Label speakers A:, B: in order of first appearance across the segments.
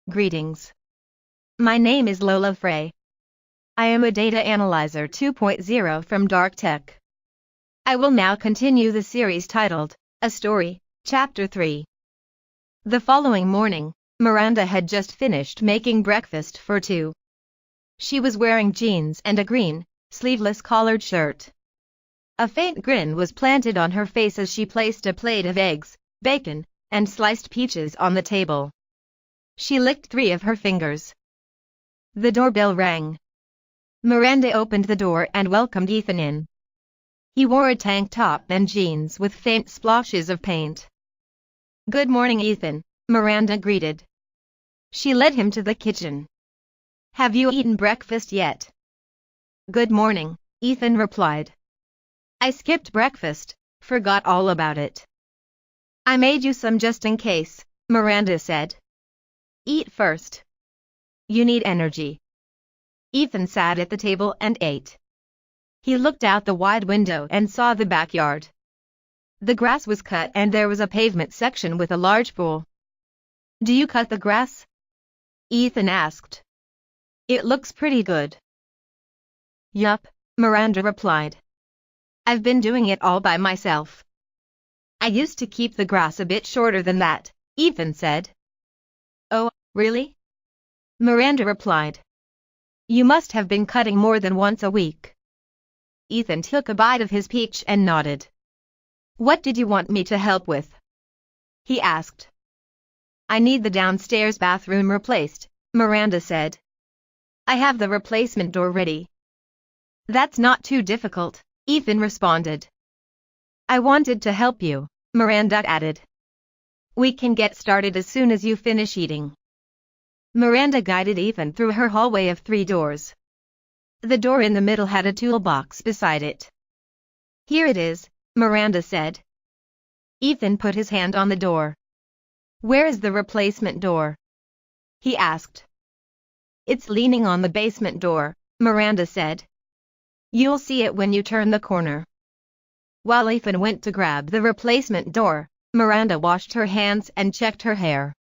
A: Greetings. My name is Lola Frey. I am a data analyzer 2.0 from Dark Tech. I will now continue the series titled, A Story, Chapter 3. The following morning, Miranda had just finished making breakfast for two. She was wearing jeans and a green, sleeveless collared shirt. A faint grin was planted on her face as she placed a plate of eggs, bacon, and sliced peaches on the table. She licked 3 of her fingers. The doorbell rang. Miranda opened the door and welcomed Ethan in. He wore a tank top and jeans with faint splotches of paint. "Good morning, Ethan," Miranda greeted. She led him to the kitchen. "Have you eaten breakfast yet?" "Good morning," Ethan replied. "I skipped breakfast, forgot all about it." "I made you some just in case," Miranda said. "Eat first. You need energy." Ethan sat at the table and ate. He looked out the wide window and saw the backyard. The grass was cut and there was a pavement section with a large pool. "Do you cut the grass?" Ethan asked. "It looks pretty good." "Yup," Miranda replied. "I've been doing it all by myself." "I used to keep the grass a bit shorter than that," Ethan said. "Oh, really?" Miranda replied. "You must have been cutting more than once a week." Ethan took a bite of his peach and nodded. "What did you want me to help with?" he asked. "I need the downstairs bathroom replaced," Miranda said. "I have the replacement door ready." "That's not too difficult," Ethan responded. "I wanted to help you," Miranda added. "We can get started as soon as you finish eating." Miranda guided Ethan through her hallway of 3 doors. The door in the middle had a toolbox beside it. "Here it is," Miranda said. Ethan put his hand on the door. "Where is the replacement door?" he asked. "It's leaning on the basement door," Miranda said. "You'll see it when you turn the corner." While Ethan went to grab the replacement door, Miranda washed her hands and checked her hair.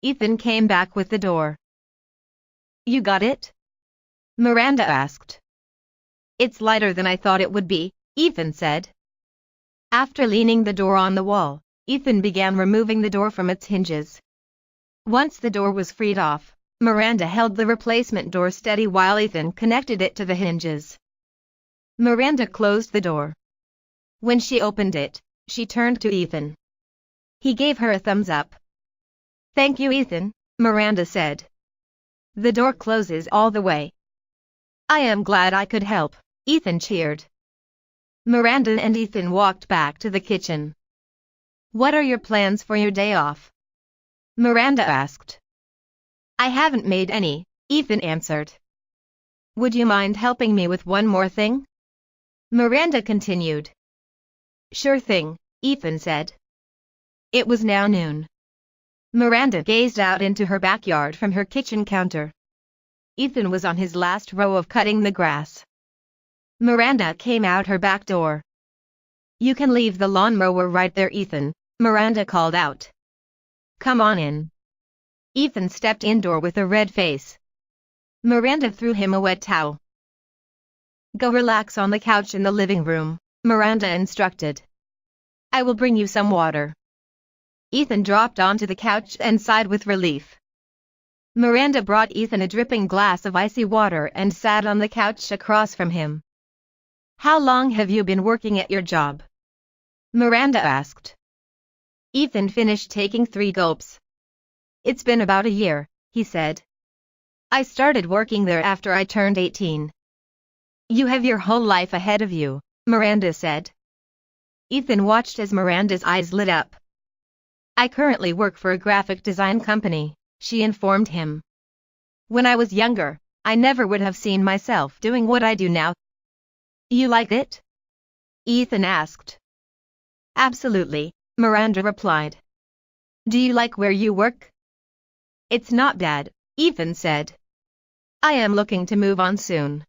A: Ethan came back with the door. "You got it?" Miranda asked. "It's lighter than I thought it would be," Ethan said. After leaning the door on the wall, Ethan began removing the door from its hinges. Once the door was freed off, Miranda held the replacement door steady while Ethan connected it to the hinges. Miranda closed the door. When she opened it, she turned to Ethan. He gave her a thumbs up. "Thank you, Ethan," Miranda said. "The door closes all the way." "I am glad I could help," Ethan cheered. Miranda and Ethan walked back to the kitchen. "What are your plans for your day off?" Miranda asked. "I haven't made any," Ethan answered. "Would you mind helping me with one more thing?" Miranda continued. "Sure thing," Ethan said. It was now noon. Miranda gazed out into her backyard from her kitchen counter. Ethan was on his last row of cutting the grass. Miranda came out her back door. "You can leave the lawnmower right there, Ethan," Miranda called out. "Come on in." Ethan stepped indoor with a red face. Miranda threw him a wet towel. "Go relax on the couch in the living room," Miranda instructed. "I will bring you some water." Ethan dropped onto the couch and sighed with relief. Miranda brought Ethan a dripping glass of icy water and sat on the couch across from him. "How long have you been working at your job?" Miranda asked. Ethan finished taking 3 gulps. "It's been about a year," he said. "I started working there after I turned 18. "You have your whole life ahead of you," Miranda said. Ethan watched as Miranda's eyes lit up. "I currently work for a graphic design company," she informed him. "When I was younger, I never would have seen myself doing what I do now." "You like it?" Ethan asked. "Absolutely," Miranda replied. "Do you like where you work?" "It's not bad," Ethan said. "I am looking to move on soon."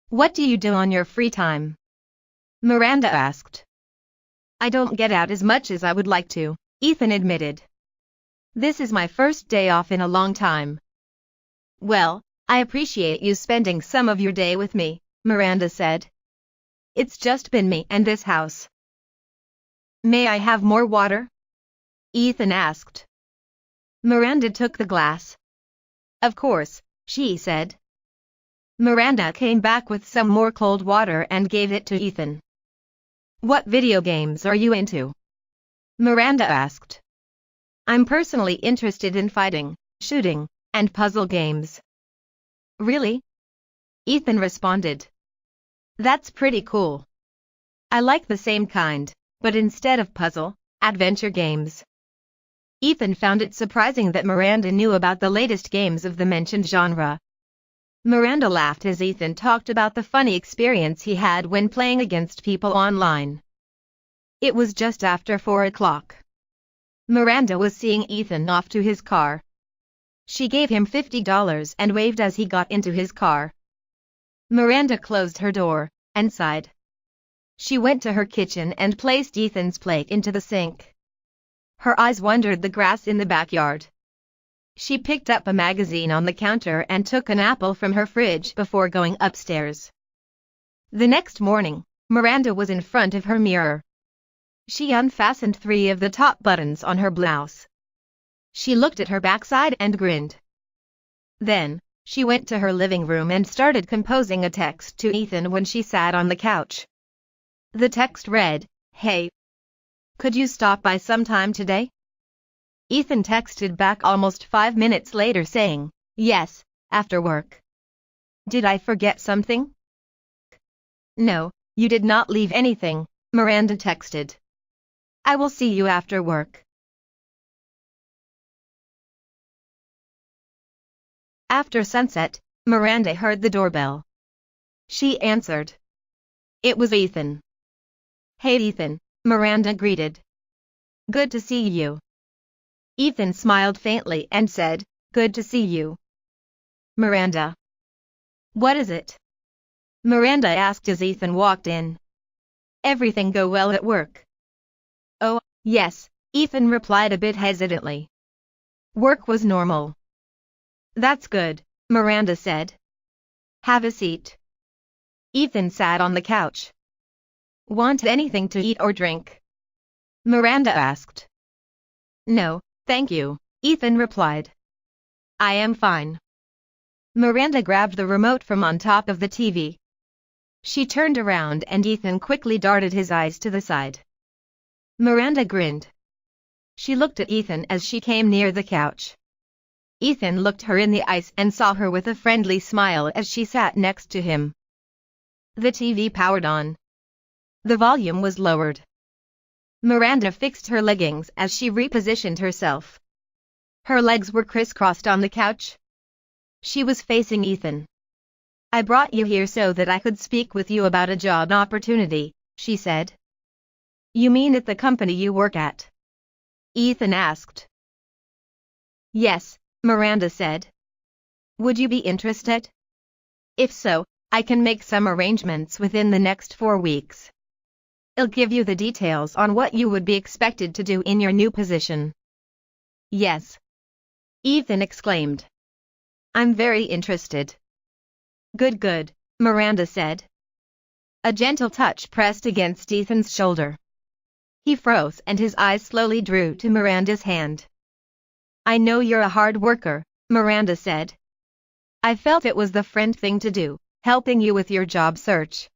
A: "What do you do on your free time?" Miranda asked. "I don't get out as much as I would like to," Ethan admitted. This is my first day off in a long time. Well, I appreciate you spending some of your day with me, Miranda said. It's just been me and this house. May I have more water? Ethan asked. Miranda took the glass. Of course, she said. Miranda came back with some more cold water and gave it to Ethan. What video games are you into? Miranda asked. I'm personally interested in fighting, shooting, and puzzle games. Really? Ethan responded. That's pretty cool. I like the same kind, but instead of puzzle, adventure games. Ethan found it surprising that Miranda knew about the latest games of the mentioned genre. Miranda laughed as Ethan talked about the funny experience he had when playing against people online. It was just after 4 o'clock. Miranda was seeing Ethan off to his car. She gave him $50 and waved as he got into his car. Miranda closed her door and sighed. She went to her kitchen and placed Ethan's plate into the sink. Her eyes wandered the grass in the backyard. She picked up a magazine on the counter and took an apple from her fridge before going upstairs. The next morning, Miranda was in front of her mirror. She unfastened 3 of the top buttons on her blouse. She looked at her backside and grinned. Then, she went to her living room and started composing a text to Ethan when she sat on the couch. The text read, "Hey, could you stop by sometime today?" Ethan texted back almost 5 minutes later saying, "Yes, after work." Did I forget something? No, you did not leave anything, Miranda texted. I will see you after work. After sunset, Miranda heard the doorbell. She answered. It was Ethan. Hey Ethan, Miranda greeted. Good to see you. Ethan smiled faintly and said, Good to see you. Miranda. What is it? Miranda asked as Ethan walked in. Everything go well at work? Oh, yes, Ethan replied a bit hesitantly. Work was normal. That's good, Miranda said. Have a seat. Ethan sat on the couch. Want anything to eat or drink? Miranda asked. No, thank you, Ethan replied. I am fine. Miranda grabbed the remote from on top of the TV. She turned around and Ethan quickly darted his eyes to the side. Miranda grinned. She looked at Ethan as she came near the couch. Ethan looked her in the eyes and saw her with a friendly smile as she sat next to him. The TV powered on. The volume was lowered. Miranda fixed her leggings as she repositioned herself. Her legs were crisscrossed on the couch. She was facing Ethan. I brought you here so that I could speak with you about a job opportunity, she said. You mean at the company you work at? Ethan asked. Yes, Miranda said. Would you be interested? If so, I can make some arrangements within the next 4 weeks. I'll give you the details on what you would be expected to do in your new position. Yes. Ethan exclaimed. I'm very interested. Good, Miranda said. A gentle touch pressed against Ethan's shoulder. He froze and his eyes slowly drew to Miranda's hand. I know you're a hard worker, Miranda said. I felt it was the friend thing to do, helping you with your job search.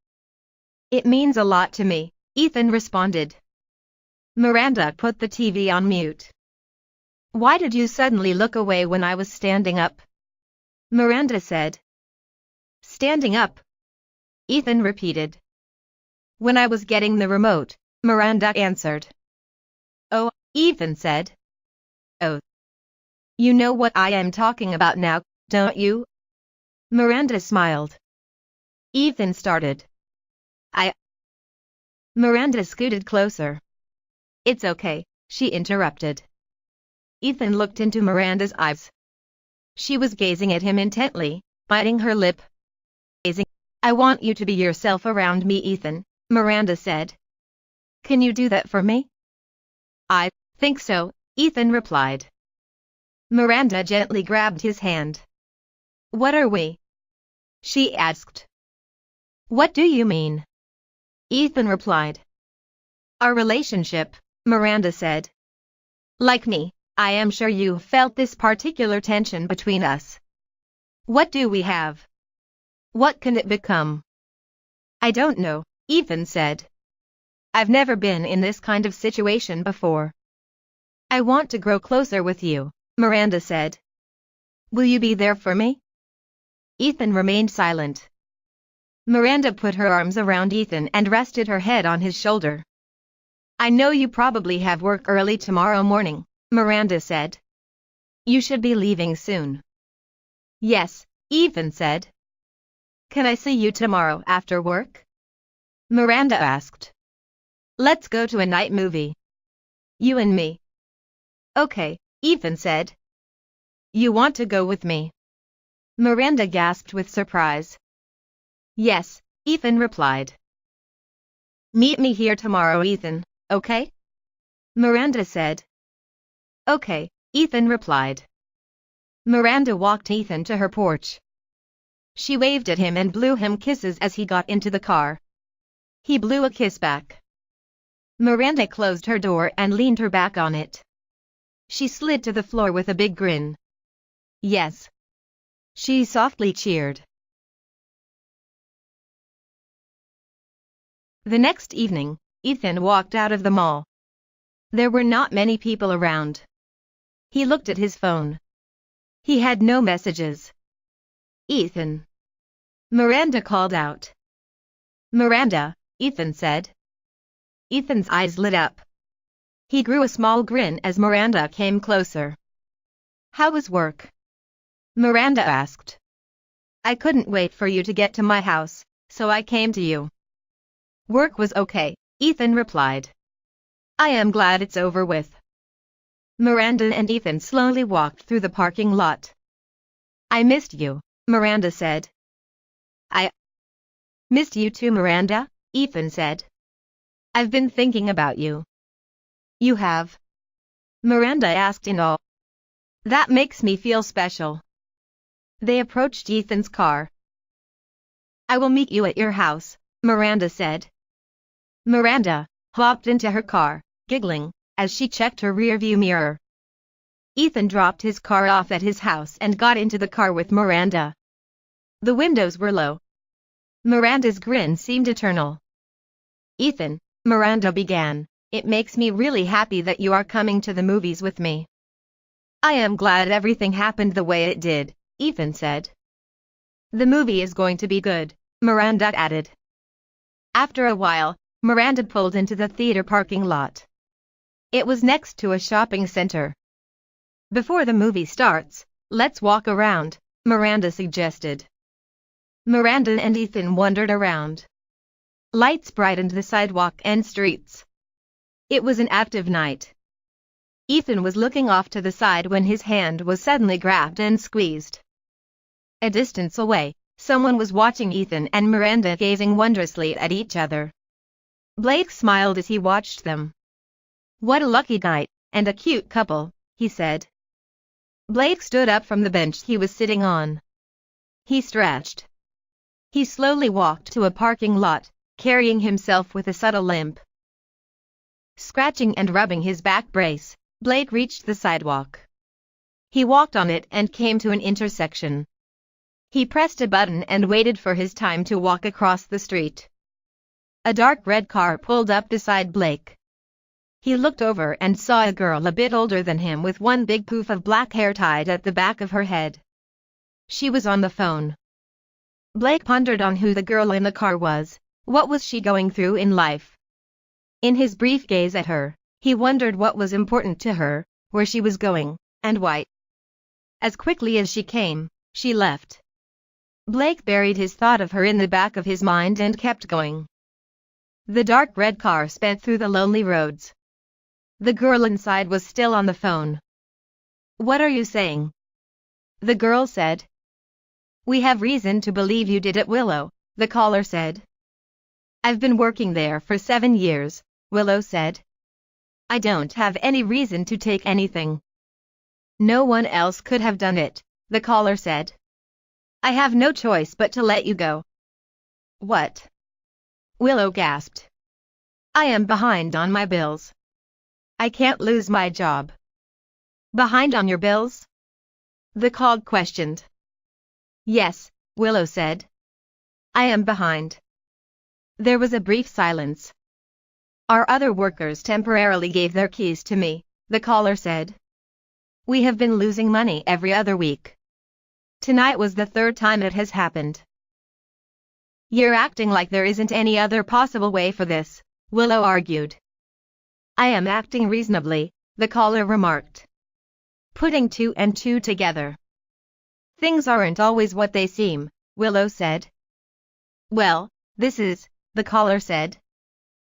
A: It means a lot to me, Ethan responded. Miranda put the TV on mute. Why did you suddenly look away when I was standing up? Miranda said. Standing up? Ethan repeated. When I was getting the remote, Miranda answered. Oh, Ethan said. Oh. You know what I am talking about now, don't you? Miranda smiled. Ethan started. Miranda scooted closer. It's okay, she interrupted. Ethan looked into Miranda's eyes. She was gazing at him intently, biting her lip. I want you to be yourself around me, Ethan, Miranda said. Can you do that for me? I think so, Ethan replied. Miranda gently grabbed his hand. What are we? She asked. What do you mean? Ethan replied. Our relationship, Miranda said. Like me, I am sure you felt this particular tension between us. What do we have? What can it become? I don't know, Ethan said. I've never been in this kind of situation before. I want to grow closer with you, Miranda said. Will you be there for me? Ethan remained silent. Miranda put her arms around Ethan and rested her head on his shoulder. I know you probably have work early tomorrow morning, Miranda said. You should be leaving soon. Yes, Ethan said. Can I see you tomorrow after work? Miranda asked. Let's go to a night movie. You and me. Okay, Ethan said. You want to go with me? Miranda gasped with surprise. Yes, Ethan replied. Meet me here tomorrow, Ethan, okay? Miranda said. Okay, Ethan replied. Miranda walked Ethan to her porch. She waved at him and blew him kisses as he got into the car. He blew a kiss back. Miranda closed her door and leaned her back on it. She slid to the floor with a big grin. Yes. She softly cheered. The next evening, Ethan walked out of the mall. There were not many people around. He looked at his phone. He had no messages. Ethan. Miranda called out. Miranda, Ethan said. Ethan's eyes lit up. He grew a small grin as Miranda came closer. How was work? Miranda asked. I couldn't wait for you to get to my house, so I came to you. Work was okay, Ethan replied. I am glad it's over with. Miranda and Ethan slowly walked through the parking lot. I missed you, Miranda said. I missed you too, Miranda, Ethan said. I've been thinking about you. You have? Miranda asked in awe. That makes me feel special. They approached Ethan's car. I will meet you at your house, Miranda said. Miranda hopped into her car, giggling, as she checked her rearview mirror. Ethan dropped his car off at his house and got into the car with Miranda. The windows were low. Miranda's grin seemed eternal. Ethan, Miranda began, it makes me really happy that you are coming to the movies with me. I am glad everything happened the way it did, Ethan said. The movie is going to be good, Miranda added. After a while, Miranda pulled into the theater parking lot. It was next to a shopping center. Before the movie starts, let's walk around, Miranda suggested. Miranda and Ethan wandered around. Lights brightened the sidewalk and streets. It was an active night. Ethan was looking off to the side when his hand was suddenly grabbed and squeezed. A distance away, someone was watching Ethan and Miranda gazing wondrously at each other. Blake smiled as he watched them. What a lucky night, and a cute couple, he said. Blake stood up from the bench he was sitting on. He stretched. He slowly walked to a parking lot, carrying himself with a subtle limp. Scratching and rubbing his back brace, Blake reached the sidewalk. He walked on it and came to an intersection. He pressed a button and waited for his time to walk across the street. A dark red car pulled up beside Blake. He looked over and saw a girl a bit older than him with one big poof of black hair tied at the back of her head. She was on the phone. Blake pondered on who the girl in the car was. What was she going through in life? In his brief gaze at her, he wondered what was important to her, where she was going, and why. As quickly as she came, she left. Blake buried his thought of her in the back of his mind and kept going. The dark red car sped through the lonely roads. The girl inside was still on the phone. What are you saying? The girl said. We have reason to believe you did it, Willow, the caller said. I've been working there for 7 years, Willow said. I don't have any reason to take anything. No one else could have done it, the caller said. I have no choice but to let you go. What? Willow gasped. I am behind on my bills. I can't lose my job. Behind on your bills? The caller questioned. Yes, Willow said. I am behind. There was a brief silence. Our other workers temporarily gave their keys to me, the caller said. We have been losing money every other week. Tonight was the third time it has happened. You're acting like there isn't any other possible way for this, Willow argued. I am acting reasonably, the caller remarked. Putting two and two together. Things aren't always what they seem, Willow said. Well, this is, the caller said.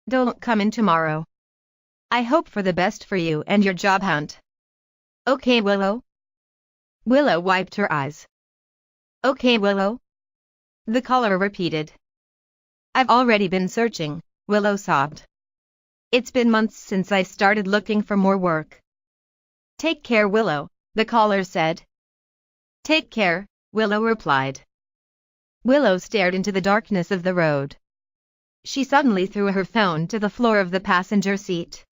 A: Don't come in tomorrow. I hope for the best for you and your job hunt. Okay, Willow? Willow wiped her eyes. Okay, Willow? The caller repeated. I've already been searching, Willow sobbed. It's been months since I started looking for more work. Take care, Willow, the caller said. Take care, Willow replied. Willow stared into the darkness of the road. She suddenly threw her phone to the floor of the passenger seat.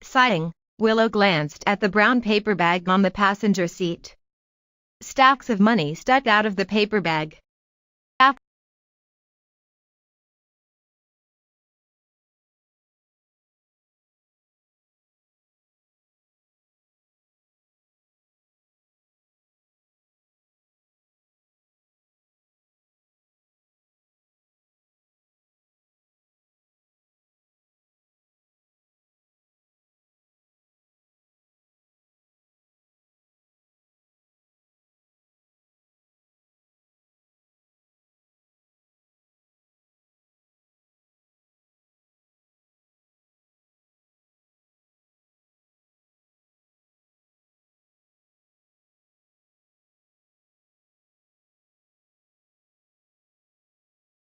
A: Sighing, Willow glanced at the brown paper bag on the passenger seat. Stacks of money stuck out of the paper bag.